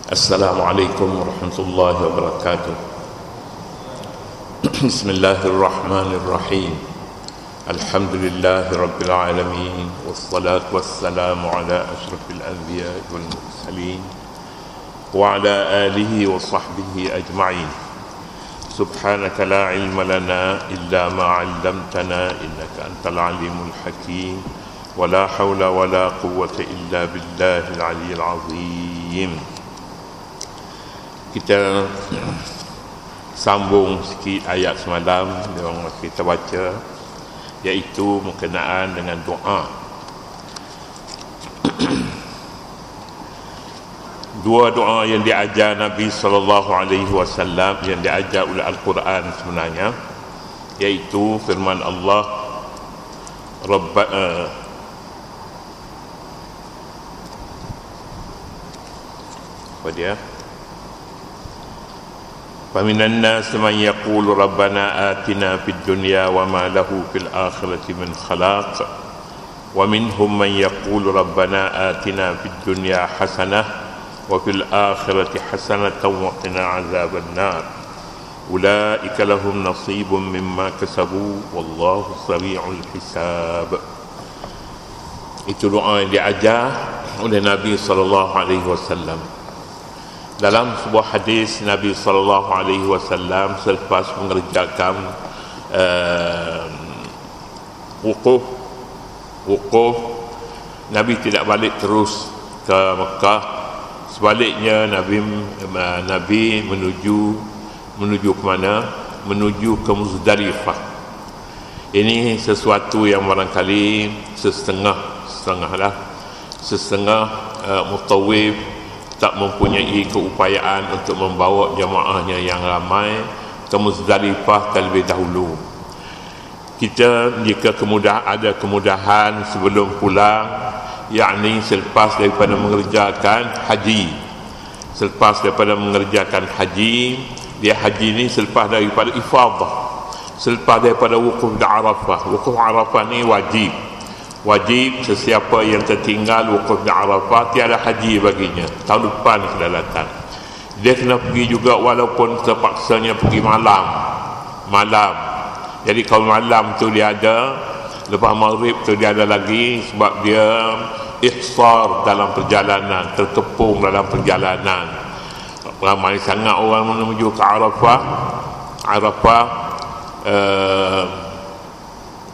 Assalamualaikum warahmatullahi wabarakatuh. Bismillahirrahmanirrahim. Alhamdulillahi rabbil alamin. Wassalatu wassalamu ala ashrafil anbiya wal mursalin wa ala alihi wa sahbihi ajma'in. Subhanaka la ilma lana illa ma 'allamtana innaka antal alimul hakim. Wa la hawla wa la quwwata illa billahil aliyyil azim. Kita sambung sikit ayat semalam yang kita baca, iaitu berkenaan dengan doa. Dua doa yang diajar Nabi SAW, yang diajar oleh Al-Quran sebenarnya, iaitu firman Allah, apa dia? فَمِنَ النَّاسِ مَنْ يَقُولُ رَبَّنَا آتِنَا فِي الدُّنْيَا وَمَا لَهُ فِي الْآخِرَةِ مِنْ خَلَاقٍ وَمِنْهُمْ مَنْ يَقُولُ رَبَّنَا آتِنَا فِي الدُّنْيَا حَسَنَةً وَفِي الْآخِرَةِ حَسَنَةً وَقِنَا عَذَابَ النَّارِ أُولَئِكَ لَهُمْ نَصِيبٌ مِّمَّا كَسَبُوا وَاللَّهُ سَرِيعُ الْحِسَابِ. Itu doa yang diajar oleh Nabi SAW. Dalam sebuah hadis, Nabi SAW selepas mengerjakan wukuf, Nabi tidak balik terus ke Mekah. Sebaliknya Nabi menuju ke mana? Menuju ke Muzdalifah. Ini sesuatu yang barangkali setengah mutawif tak mempunyai keupayaan untuk membawa jemaahnya yang ramai ke Muzdalifah terlebih dahulu. Kita jika ada kemudahan sebelum pulang, yakni selepas daripada mengerjakan haji, dia haji ni selepas daripada ifadah, selepas daripada wukuf di Arafah. Wukuf Arafah ni wajib sesiapa yang tertinggal wukuf di Arafah, tiada haji baginya. Tahun depan kena datang. Dia kena pergi juga walaupun terpaksanya pergi malam. Jadi kalau malam tu dia ada, lepas maghrib tu dia ada lagi, sebab dia ihsar dalam perjalanan, terkepung dalam perjalanan. Ramai sangat orang menuju ke Arafah,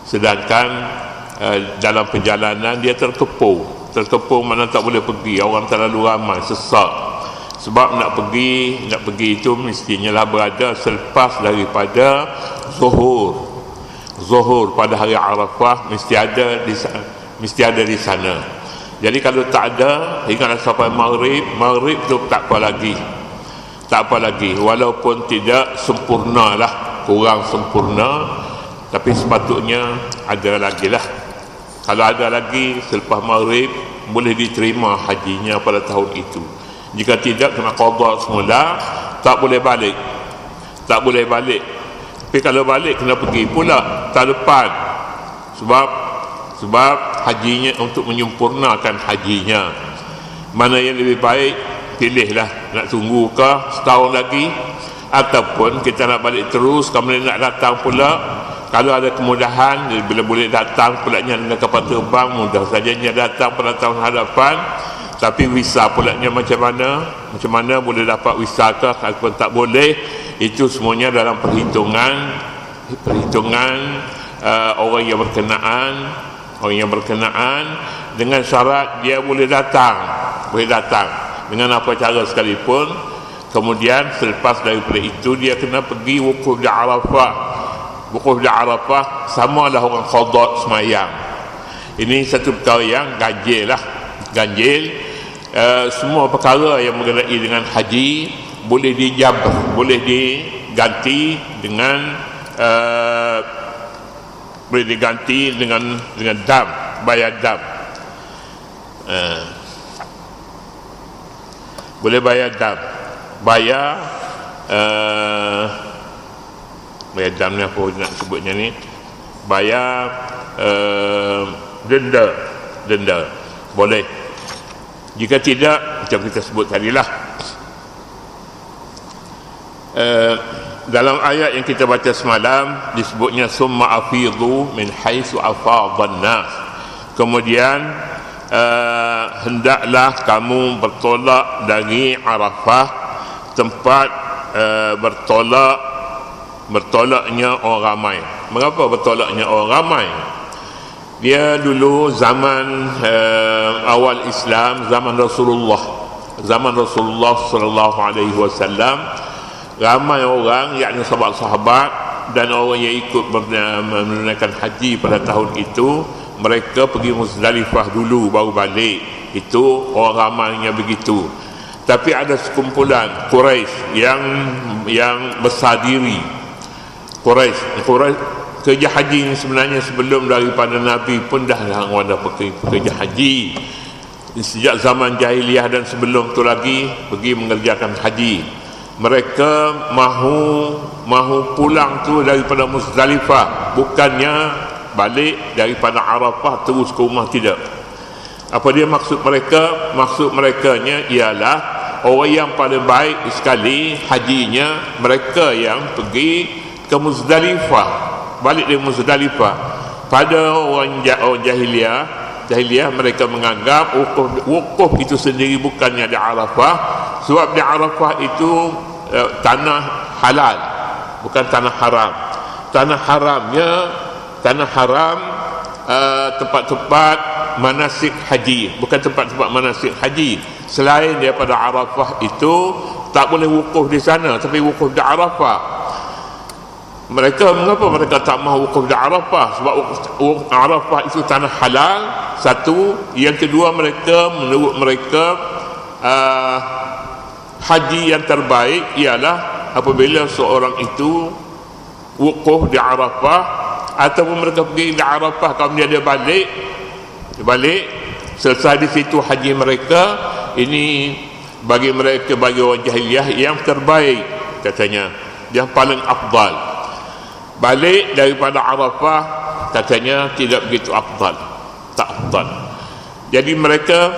sedangkan dalam perjalanan dia terkepung mana tak boleh pergi. Orang terlalu ramai, sesak. Sebab nak pergi itu mestinya lah berada selepas daripada zuhur pada hari Arafah, mesti ada di sana. Jadi kalau tak ada, hinggalah sampai maghrib tu tak apa lagi, walaupun tidak sempurna lah, kurang sempurna, tapi sepatutnya ada lagi lah. Kalau ada lagi selepas maghrib, boleh diterima hajinya pada tahun itu. Jika tidak, kena qada semula, tak boleh balik. Tapi kalau balik, kena pergi pula tahun depan, sebab hajinya, untuk menyempurnakan hajinya. Mana yang lebih baik, pilihlah. Nak tunggu ke setahun lagi, ataupun kita nak balik terus, kemudian nak datang pula. Kalau ada kemudahan, bila boleh datang pulaknya dengan kapal terbang, mudah sajanya datang pada tahun hadapan. Tapi visa pulaknya macam mana boleh dapat visa ke, ataupun tak boleh, itu semuanya dalam perhitungan orang yang berkenaan, dengan syarat dia boleh datang dengan apa cara sekalipun. Kemudian selepas daripada itu, dia kena pergi wukuf di Arafah. Wukuf di Arafah samalah orang qada semayang. Ini satu perkara yang ganjil. Semua perkara yang berkenaan dengan haji boleh diganti dengan dam, bayar dam. Boleh bayar dam. Bayar dam ni, apa nak sebutnya ni, bayar denda boleh. Jika tidak, macam kita sebut tadilah, Dalam ayat yang kita baca semalam disebutnya summa afidhu min haitsu afadhan nas. Kemudian hendaklah kamu bertolak dari Arafah, tempat bertolaknya orang ramai. Mengapa bertolaknya orang ramai? Dia dulu zaman awal Islam, zaman Rasulullah sallallahu alaihi wasallam, ramai orang, yakni sahabat-sahabat dan orang yang ikut menunaikan haji pada tahun itu, mereka pergi Muzdalifah dulu baru balik. Itu orang ramainya begitu. Tapi ada sekumpulan Quraisy yang besar diri. Quraisy kerja haji ni sebenarnya sebelum daripada Nabi pun dah orang dah kerja haji. Sejak zaman jahiliyah dan sebelum tu lagi pergi mengerjakan haji. Mereka mahu pulang tu daripada Muzdalifah, bukannya balik daripada Arafah terus ke rumah, tidak. Apa dia maksud mereka? Maksud merekanya ialah orang yang paling baik sekali hajinya mereka yang pergi ke Muzdalifah, balik dari Muzdalifah. Pada orang jahiliyah mereka menganggap wukuf itu sendiri bukannya di Arafah, sebab di Arafah itu tanah halal, bukan tanah haram. Tanah haram tempat-tempat manasik haji, bukan tempat-tempat manasik haji. Selain daripada Arafah itu tak boleh wukuf di sana, tapi wukuf di Arafah. Mengapa mereka tak mahu wukuf di Arafah? Sebab Arafah itu tanah halal, satu. Yang kedua, menurut mereka haji yang terbaik ialah apabila seorang itu wukuf di Arafah, ataupun mereka pergi di Arafah, kemudian dia balik selesai di situ haji mereka. Ini bagi mereka, bagi orang jahiliyah, yang terbaik katanya, yang paling afdal. Balik daripada Arafah katanya tidak begitu afdal, tak afdal. Jadi mereka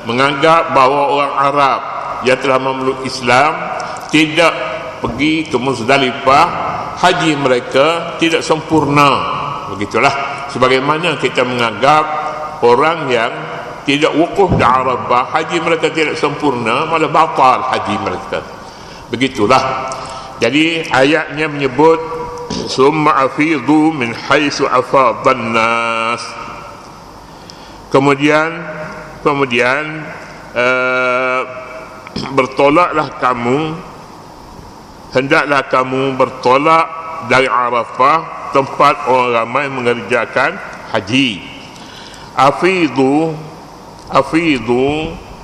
menganggap bahawa orang Arab yang telah memeluk Islam tidak pergi ke Muzdalifah, haji mereka tidak sempurna. Begitulah, sebagaimana kita menganggap orang yang tidak wukuf di Arafah, haji mereka tidak sempurna, malah batal haji mereka. Begitulah. Jadi ayatnya menyebut summa afidhu min haitsu afadhan nas. Kemudian bertolaklah kamu, hendaklah kamu bertolak dari Arafah, tempat orang ramai mengerjakan haji. Afidhu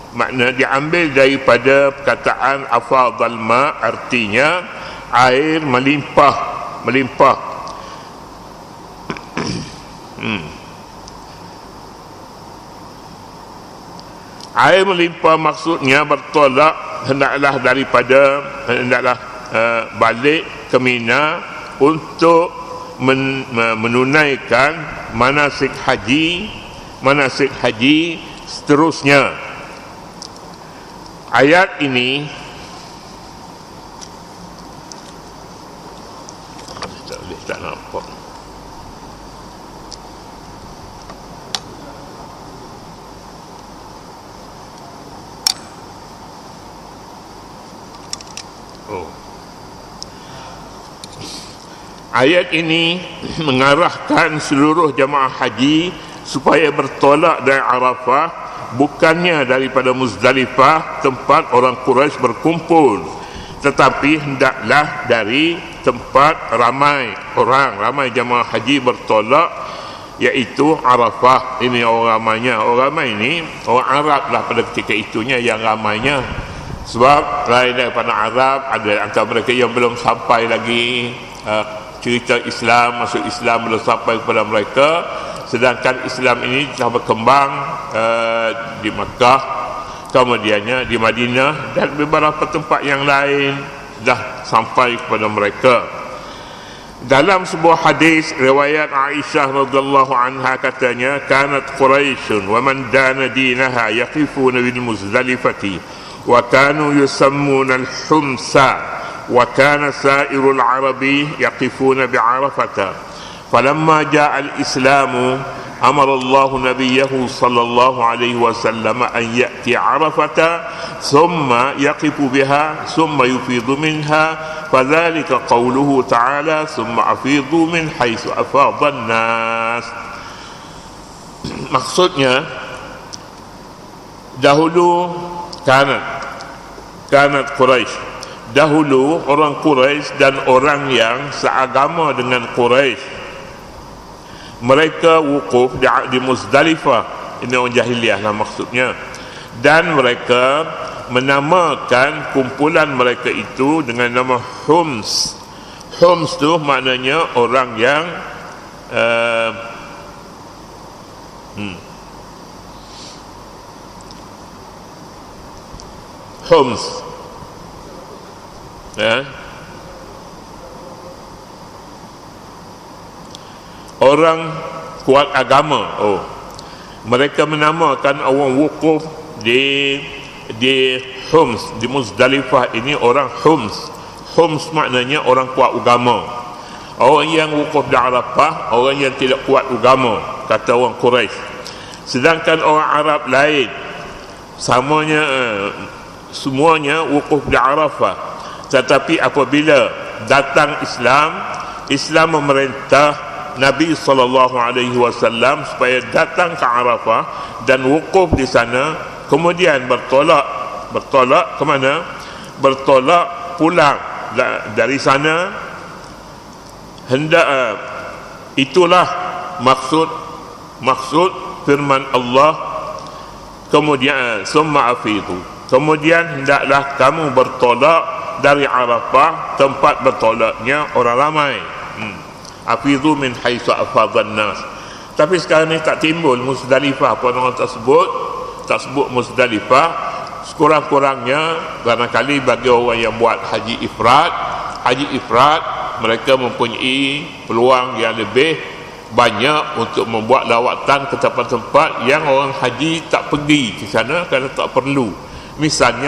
makna diambil daripada perkataan afadhal ma, artinya air melimpah. Air melimpah maksudnya bertolak, hendaklah balik ke Mina untuk menunaikan manasik haji seterusnya. Ayat ini tak nampak. Ayat ini mengarahkan seluruh jamaah haji supaya bertolak dari Arafah, bukannya daripada Muzdalifah, tempat orang Quraisy berkumpul, tetapi hendaklah dari tempat ramai jamaah haji bertolak, iaitu Arafah. Ini orang ramainya. Orang ramai ini orang Arab lah pada ketika itunya yang ramainya, sebab lain daripada Arab, ada antara mereka yang belum sampai lagi cerita Islam, masuk Islam belum sampai kepada mereka. Sedangkan Islam ini telah berkembang di Makkah, kemudiannya di Madinah, dan beberapa tempat yang lain dah sampai kepada mereka. Dalam sebuah hadis riwayat Aisyah radhiyallahu anha katanya, kanat Quraisyun wa man dana dinaha yaqifuna bil Muzdalifati wa kanu yusammuna al-humsa wa kana sa'irul arabi yaqifuna bi'arafata falamma ja'a al-islamu amara Allah nabiyahu sallallahu alaihi wasallam an ya'ti arafata thumma yaqifu biha thumma yufidu minha fadhalika qawluhu ta'ala thumma afidu min haitsu afadha an-nas. Maksudnya dahulu kanat Quraisy, dahulu orang Quraisy dan orang yang seagama dengan Quraisy, mereka wukuf di Muzdalifah. Ini orang jahiliyah lah maksudnya. Dan mereka menamakan kumpulan mereka itu dengan nama Hums. Hums tu maknanya orang yang Hums, orang kuat agama. Mereka menamakan orang wukuf di Hums, di Muzdalifah ini orang Hums. Hums maknanya orang kuat agama. Orang yang wukuf di Arafah, orang yang tidak kuat agama, kata orang Quraisy. Sedangkan orang Arab lain, samanya semuanya wukuf di Arafah. Tetapi apabila datang Islam memerintah Nabi SAW supaya datang ke Arafah dan wukuf di sana, kemudian bertolak ke mana? Bertolak pulang dari sana. Hendak itulah maksud firman Allah, kemudian summa afidu, kemudian hendaklah kamu bertolak dari Arafah, tempat bertolaknya orang ramai. Afidu min haitsu afadhan nas. Tapi sekarang ni tak timbul Muzdalifah pun, orang tak sebut Muzdalifah. Sekurang-kurangnya barangkali bagi orang yang buat haji ifrad mereka mempunyai peluang yang lebih banyak untuk membuat lawatan ke tempat-tempat yang orang haji tak pergi ke sana kerana tak perlu. Misalnya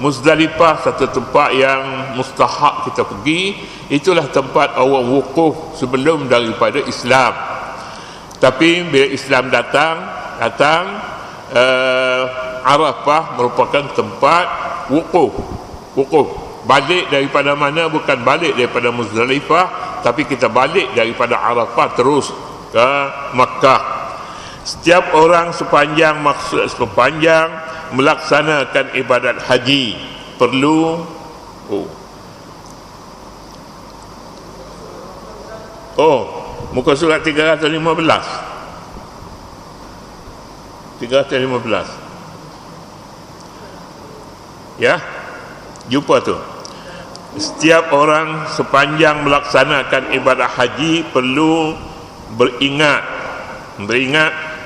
Muzdalifah satu tempat yang mustahak kita pergi. Itulah tempat orang wukuf sebelum daripada Islam. Tapi bila Islam datang Arafah merupakan tempat wukuf. Balik daripada mana? Bukan balik daripada Muzdalifah, tapi kita balik daripada Arafah terus ke Makkah. Setiap orang sepanjang melaksanakan ibadat haji perlu muka surat 315 ya, jumpa tu. Setiap orang sepanjang melaksanakan ibadah haji perlu beringat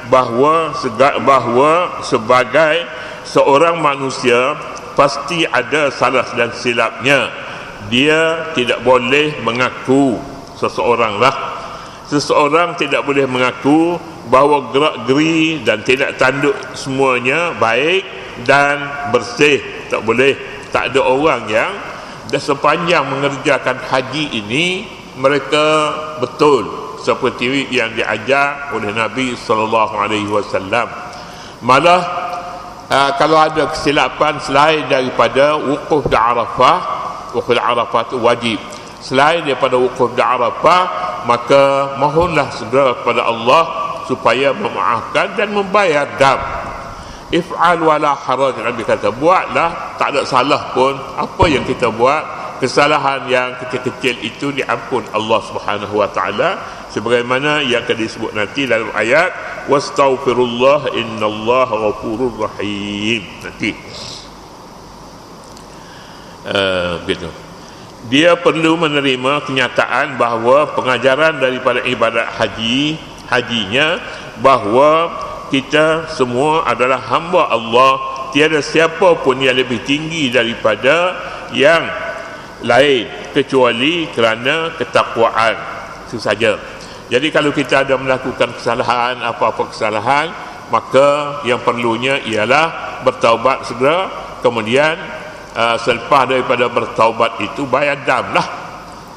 bahawa sebagai seorang manusia pasti ada salah dan silapnya. Dia tidak boleh mengaku seseorang tidak boleh mengaku bahawa gerak-geri dan tidak tanduk semuanya baik dan bersih. Tak boleh. Tak ada orang yang sepanjang mengerjakan haji ini mereka betul seperti yang diajar oleh Nabi SAW. Malah kalau ada kesilapan selain daripada wukuf di Arafah, wukuf di Arafah itu wajib. Selain daripada wukuf di Arafah, maka mohonlah segera kepada Allah supaya memaafkan dan membayar dam. If'al wala haraj, Nabi kata, buatlah, tak ada salah pun. Apa yang kita buat, kesalahan yang kecil-kecil itu diampun Allah Subhanahu wa taala, sebagaimana yang akan disebut nanti dalam ayat wastaghfirullah innallaha ghafurur rahim nanti. Begitu. Dia perlu menerima kenyataan bahawa pengajaran daripada ibadat hajinya bahawa kita semua adalah hamba Allah. Tiada siapa pun yang lebih tinggi daripada yang lain kecuali kerana ketakwaan. Itu saja. Jadi kalau kita ada melakukan kesalahan, apa-apa kesalahan, maka yang perlunya ialah bertaubat segera. Kemudian selepas daripada bertaubat itu bayar dam lah,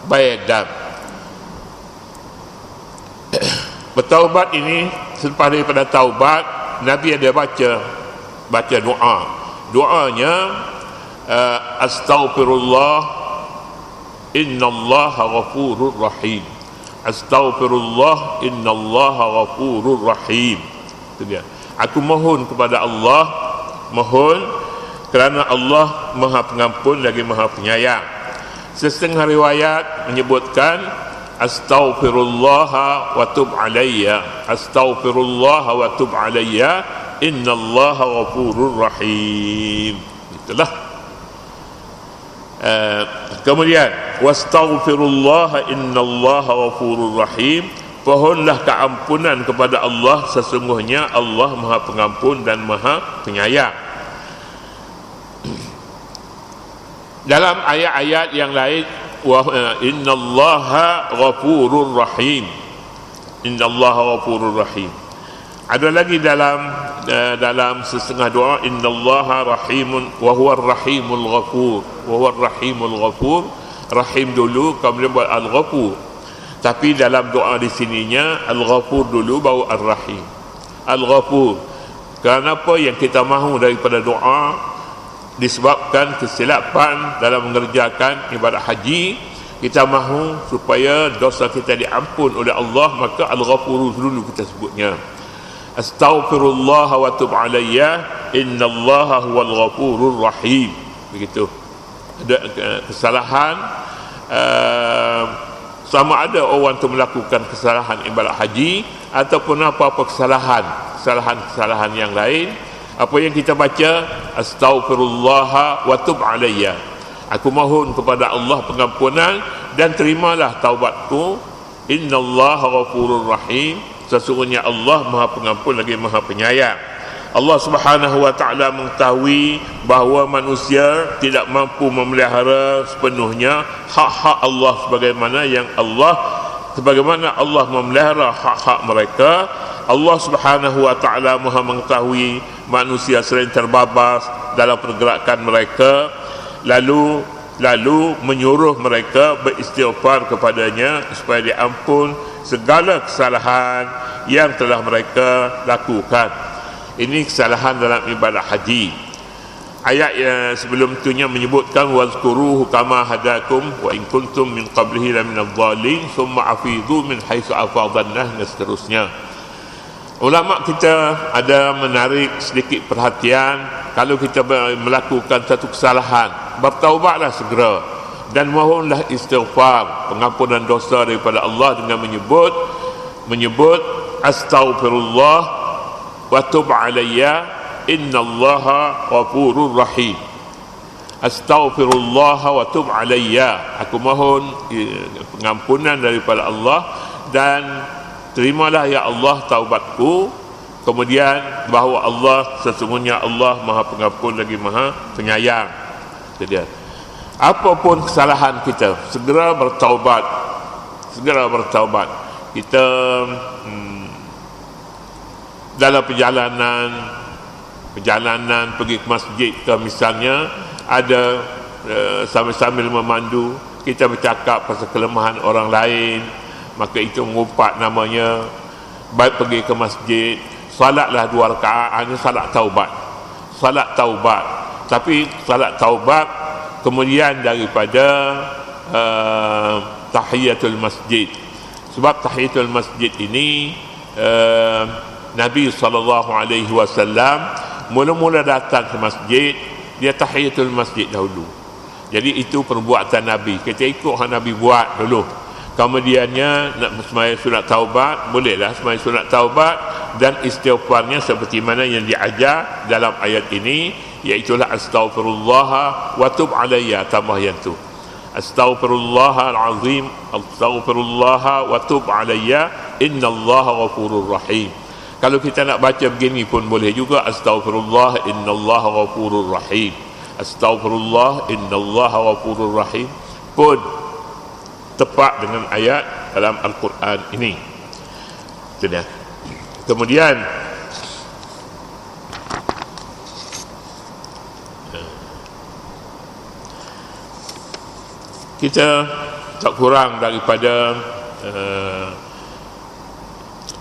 bayar dam. Bertaubat ini, selepas daripada taubat, Nabi ada baca doa. Doanya astaghfirullah innallaha ghafurur rahim. Astaghfirullah innallaha ghafurur rahim. Itu dia. Aku mohon kepada Allah, mohon kerana Allah Maha Pengampun lagi Maha Penyayang. Setengah riwayat menyebutkan astaghfirullah wa tub alayya. Astaghfirullah wa tub alayya innallaha ghafurur rahim. Itulah. Kemudian wastaghfirullah innallaha ghafurur rahim. Pohonlah keampunan kepada Allah, sesungguhnya Allah Maha Pengampun dan Maha Penyayang. Dalam ayat-ayat yang lain, innallaha ghafurur rahim. Innallaha ghafurur rahim. Ada lagi dalam setengah doa, innallaha rahimun wa huwar rahimul ghafur. Wa huwar rahimul ghafur. Rahim dulu, kemudian buat al-ghafur. Tapi dalam doa di sininya al-ghafur dulu baru ar-rahim. Al-ghafur. Kenapa yang kita mahu daripada doa? Disebabkan kesilapan dalam mengerjakan ibadat haji, kita mahu supaya dosa kita diampun oleh Allah, maka al-ghafur dulu kita sebutnya. Astaghfirullah wa tub alayya innallaha huwal ghafurur rahim. Begitu. Ada kesalahan, sama ada orang tu melakukan kesalahan ibadat haji ataupun apa-apa kesalahan yang lain, apa yang kita baca, astaghfirullah wa tub alayya. Aku mohon kepada Allah pengampunan dan terimalah taubatku. Innallaha ghafurur rahim. Sesungguhnya Allah Maha Pengampun lagi Maha Penyayang. Allah Subhanahu wa taala mengetahui bahawa manusia tidak mampu memelihara sepenuhnya hak-hak Allah sebagaimana Allah memelihara hak-hak mereka. Allah Subhanahu wa taala Maha mengetahui manusia sering terbabas dalam pergerakan mereka, lalu menyuruh mereka beristighfar kepadanya supaya diampun segala kesalahan yang telah mereka lakukan. Ini kesalahan dalam ibadah haji. Ayat yang sebelum itunya menyebutkan wazkuruhu kama hadakum wa in kuntum min qablihi laminadh dhalin thumma afidhu min haitsu afadhan nas, dan seterusnya. Ulama kita ada menarik sedikit perhatian, kalau kita melakukan satu kesalahan, bertaubatlah segera dan mohonlah istighfar, pengampunan dosa daripada Allah dengan menyebut astaghfirullah wa tub alayya innallaha ghafurur rahim. Astaghfirullah wa tub alayya. Aku mohon pengampunan daripada Allah dan terimalah ya Allah taubatku. Kemudian bahawa Allah, sesungguhnya Allah Maha Pengampun lagi Maha Penyayang. Jadi apapun kesalahan kita, segera bertaubat. Kita dalam perjalanan pergi ke masjid ke misalnya, ada sambil-sambil memandu kita bercakap pasal kelemahan orang lain, maka itu mengumpat namanya. Baik pergi ke masjid, salatlah 2 rakaat, hanya salat taubat. Tapi salat taubat kemudian daripada tahiyatul masjid. Sebab tahiyatul masjid ini Nabi SAW mula-mula datang ke masjid, dia tahiyatul masjid dahulu. Jadi itu perbuatan Nabi, kita ikut yang Nabi buat dulu. Kemudiannya nak sembahyang sunat taubat, bolehlah sembahyang sunat taubat dan istighfarnya seperti mana yang diajar dalam ayat ini, iaitu astaghfirullah wa tub alayya, tambah yang tu. Astaghfirullahal azim, astaghfirullah wa tub alayya innallaha ghafurur rahim. Kalau kita nak baca begini pun boleh juga, astaghfirullah innallaha ghafurur rahim. Astaghfirullah innallaha ghafurur rahim pun tepat dengan ayat dalam Al-Quran ini. Itu dia. Kemudian kita tak kurang daripada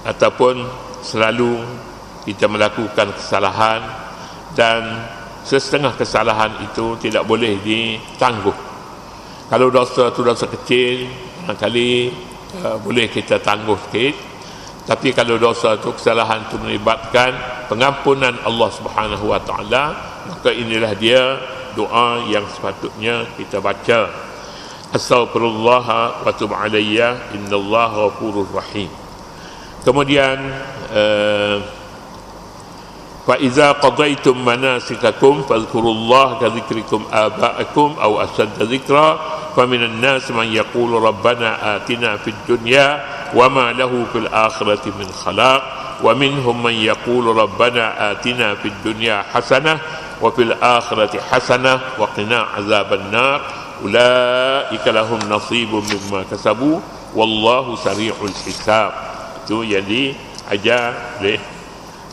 ataupun selalu kita melakukan kesalahan, dan sesetengah kesalahan itu tidak boleh ditangguh. Kalau dosa itu dosa kecil, barangkali boleh kita tangguh sikit. Tapi kalau dosa itu, kesalahan itu melibatkan pengampunan Allah Subhanahu wa taala, maka inilah dia doa yang sepatutnya kita baca. Astaghfirullah wa tub alayya innallaha ghafurur rahim. Kemudian fa iza qadaytum manasikakum fadhkurullaha ka dzikrikum aba'akum aw ashadda dzikra faminan nas man yaqulu rabbana atina fid dunya wama lahu fil akhirati min khalaq wa minhum man yaqulu rabbana atina fid dunya hasanah wa fil akhirati hasanah wa qina azaban nar ulaika lahum nasibun mimma kasabu wallahu sari'ul hisab. Itu yang diajar oleh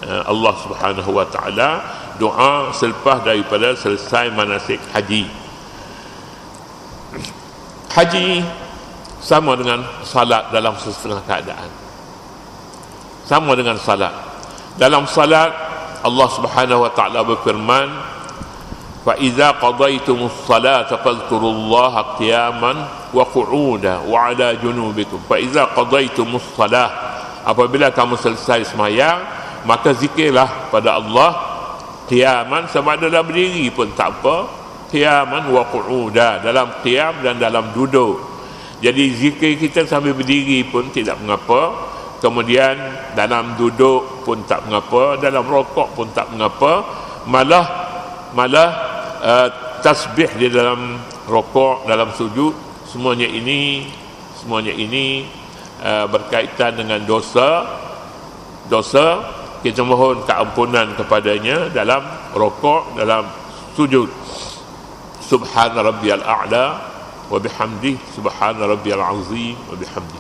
Allah Subhanahu wa taala, doa selepas daripada selesai manasik haji. Haji sama dengan salat dalam setengah keadaan. Sama dengan salat. Dalam salat Allah Subhanahu wa taala berfirman, fa iza qadaytumus salata fadhkurullaha qiyaman wa qu'udan wa 'ala junubikum. Fa iza qadaytumus salah, apabila kamu selesai sembahyang, maka zikirlah pada Allah qiyaman, sama ada dalam berdiri pun tak apa, qiyaman wa qu'udan, dalam qiyam dan dalam duduk. Jadi zikir kita sambil berdiri pun tidak mengapa, kemudian dalam duduk pun tak mengapa, dalam rokok pun tak mengapa, malah tasbih di dalam rokok, dalam sujud, semuanya ini berkaitan dengan dosa. Kita mohon keampunan kepadanya dalam rokok, dalam sujud. Subhana rabbiyal a'la wa bihamdi, subhana rabbiyal azim wa bihamdi.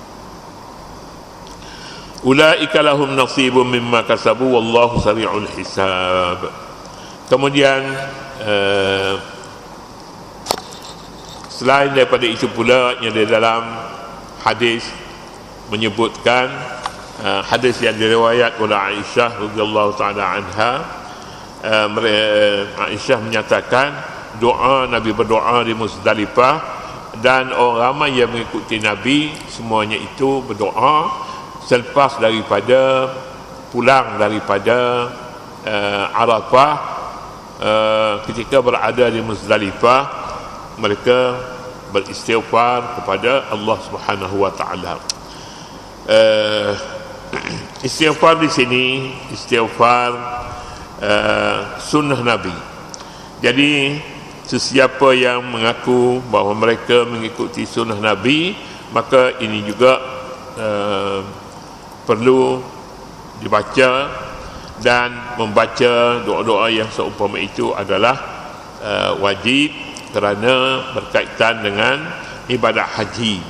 Ulaika lahum nasibun mimma kasabu wallahu sari'ul hisab. Kemudian selain daripada itu pula, yang di dalam hadis menyebutkan, hadis yang diriwayat oleh Aisyah radhiyallahu taala anha, Aisyah menyatakan doa Nabi berdoa di Muzdalifah, dan orang ramai yang mengikuti Nabi semuanya itu berdoa selepas daripada pulang daripada Arafah. Ketika berada di Muzdalifah, mereka beristighfar kepada Allah Subhanahu wa taala. Istighfar di sini istighfar sunnah Nabi. Jadi sesiapa yang mengaku bahawa mereka mengikuti sunnah Nabi, maka ini juga perlu dibaca, dan membaca doa-doa yang seumpama itu adalah wajib, kerana berkaitan dengan ibadah haji.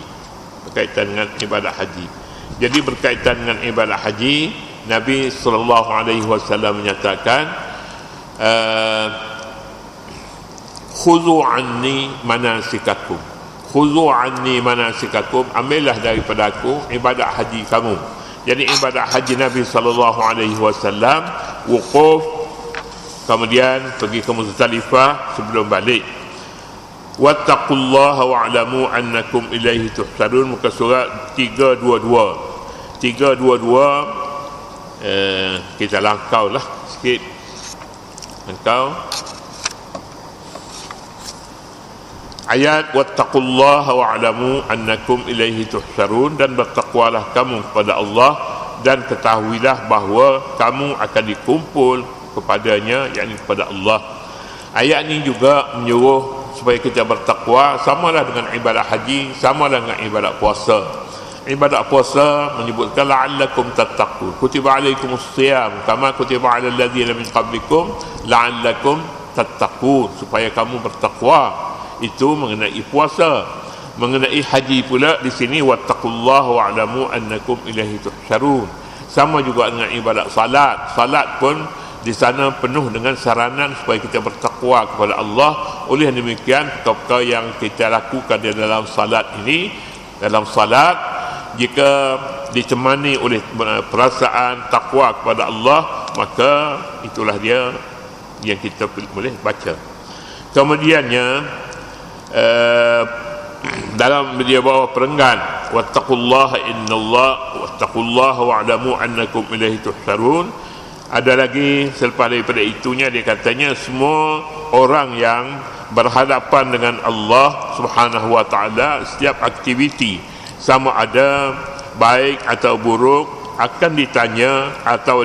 Jadi berkaitan dengan ibadah haji, Nabi SAW menyatakan, khudhu anni manasikakum, ambillah daripada aku ibadah haji kamu. Jadi ibadah haji Nabi SAW wukuf, kemudian pergi ke Muzdalifah sebelum balik. Wattaqullaha wa'lamu annakum ilaihi tuhsarun, muka surat 322. Kita langkau lah sikit, ayat wattaqullaha wa'lamu annakum ilaihi tuhsarun, dan bertakwalah kamu kepada Allah, dan ketahuilah bahawa kamu akan dikumpul kepadanya, yakni kepada Allah. Ayat ini juga menyuruh supaya kita bertakwa, samalah dengan ibadah haji, samalah dengan ibadah puasa. Ibadah puasa menyebutkan la'allakum tattaqun, kutiba alaikumus siyam kama kutiba alal ladzina min qablikum la'allakum tattaqun, supaya kamu bertakwa. Itu mengenai puasa. Mengenai haji pula di sini wattaqullaha wa'lamu annakum ilaihi tuhsyarun. Sama juga dengan ibadat salat. Salat pun Di sana penuh dengan saranan supaya kita bertakwa kepada Allah. Oleh demikian, perkara yang kita lakukan di dalam salat ini, dalam salat, jika ditemani oleh perasaan takwa kepada Allah, maka itulah dia yang kita boleh baca. Kemudiannya dalam dia bawa perenggan, wattaqullaha innallaha wattaqullaha wa'lamu annakum ilaihi tuhsyarun. Ada lagi selepas daripada itunya, dia katanya semua orang yang berhadapan dengan Allah Subhanahu wa taala, setiap aktiviti sama ada baik atau buruk akan ditanya, atau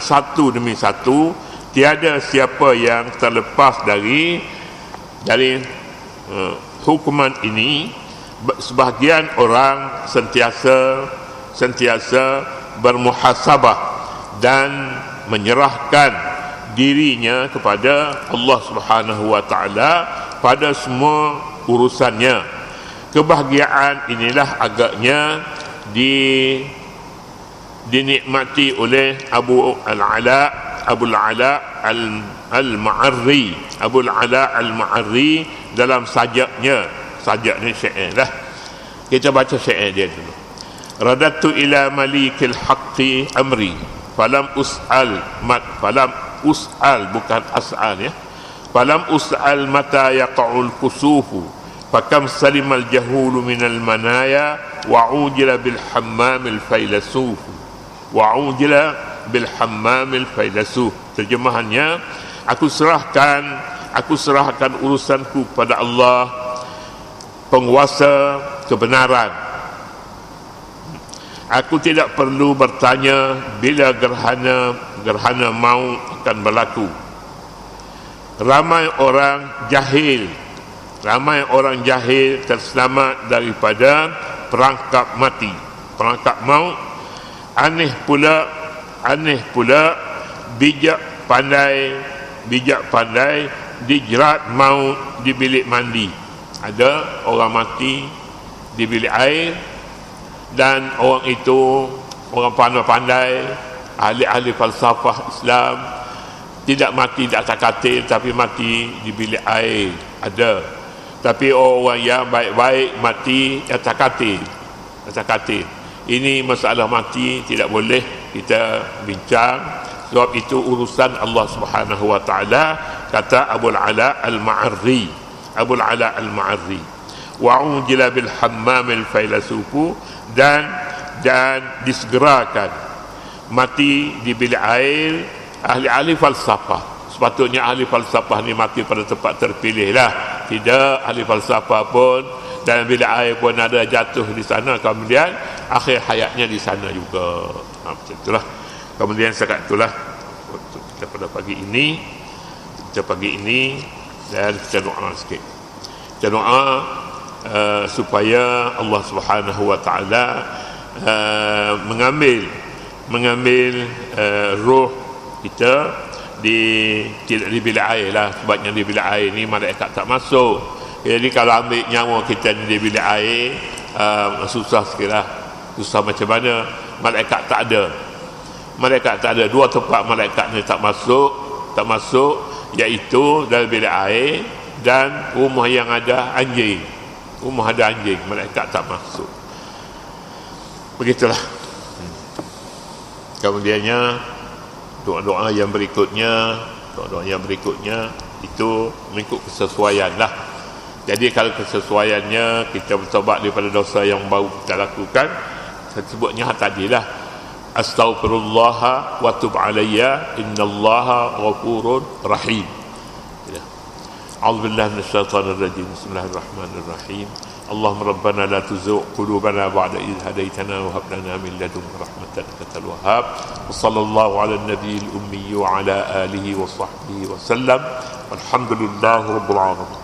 satu demi satu. Tiada siapa yang terlepas dari hukuman ini. Sebahagian orang sentiasa bermuhasabah dan menyerahkan dirinya kepada Allah Subhanahu wa taala pada semua urusannya. Kebahagiaan inilah agaknya dinikmati oleh Abul Ala Al-Ma'arri. Abul Ala Al-Ma'arri dalam sajaknya syair lah. Kita baca syair dia dulu. Radatu ila malikil haqqi amri falam us'al bukan as'al ya. Falam us'al mata yaqa'ul kusufu fakam salimal jahulu minal manaya wa'ujila bil hammamil failasuf. Wa'ujila bil hammamil failasuf. Terjemahannya, aku serahkan urusanku kepada Allah, penguasa kebenaran. Aku tidak perlu bertanya bila gerhana maut akan berlaku. Ramai orang jahil terselamat daripada perangkap mati, perangkap maut. Aneh pula bijak pandai dijerat maut di bilik mandi. Ada orang mati di bilik air, dan orang itu orang pandai-pandai, ahli-ahli falsafah Islam, tidak mati di atas katil tapi mati di bilik air. Ada. Tapi orang yang baik-baik mati di atas katil. Ini masalah mati tidak boleh kita bincang, sebab itu urusan Allah Subhanahu wa taala, kata Abul Ala Al-Ma'arri. Wa'ujila bil hammamil failasufu, dan disegerakan mati di bilik air ahli-ahli falsafah. Sepatutnya ahli falsafah ni mati pada tempat terpilih lah. Tidak, ahli falsafah pun dalam bilik air pun ada jatuh di sana, kemudian akhir hayatnya di sana juga. Macam itulah. Kemudian sekat itulah untuk kita pada pagi ini, dan kita doa sikit. Kita doa supaya Allah Subhanahu wa taala mengambil roh kita tidak di bilik air lah. Sebabnya di bilik air ni malaikat tak masuk. Jadi kalau ambil nyawa kita di bilik air, susah sikit lah. Susah macam mana? Malaikat tak ada. Dua tempat malaikat ni tak masuk, iaitu dalam bilik air dan rumah yang ada anjing. Malaikat tak masuk. Begitulah. Kemudiannya doa-doa yang berikutnya itu mengikut kesesuaian lah. Jadi kalau kesesuaiannya kita bertaubat daripada dosa yang baru kita lakukan, saya sebutnya tadilah, astaghfirullah wa tub alayya innallaha ghafurur rahim. أعوذ بالله من الشيطان الرجيم. بسم الله الرحمن الرحيم. اللهم ربنا لا تزغ قلوبنا بعد إذ هديتنا وهب لنا من لدنك رحمة إنك أنت الوهاب. وصلى الله على النبي الأمي وعلى آله وصحبه وسلم. والحمد لله رب العالمين.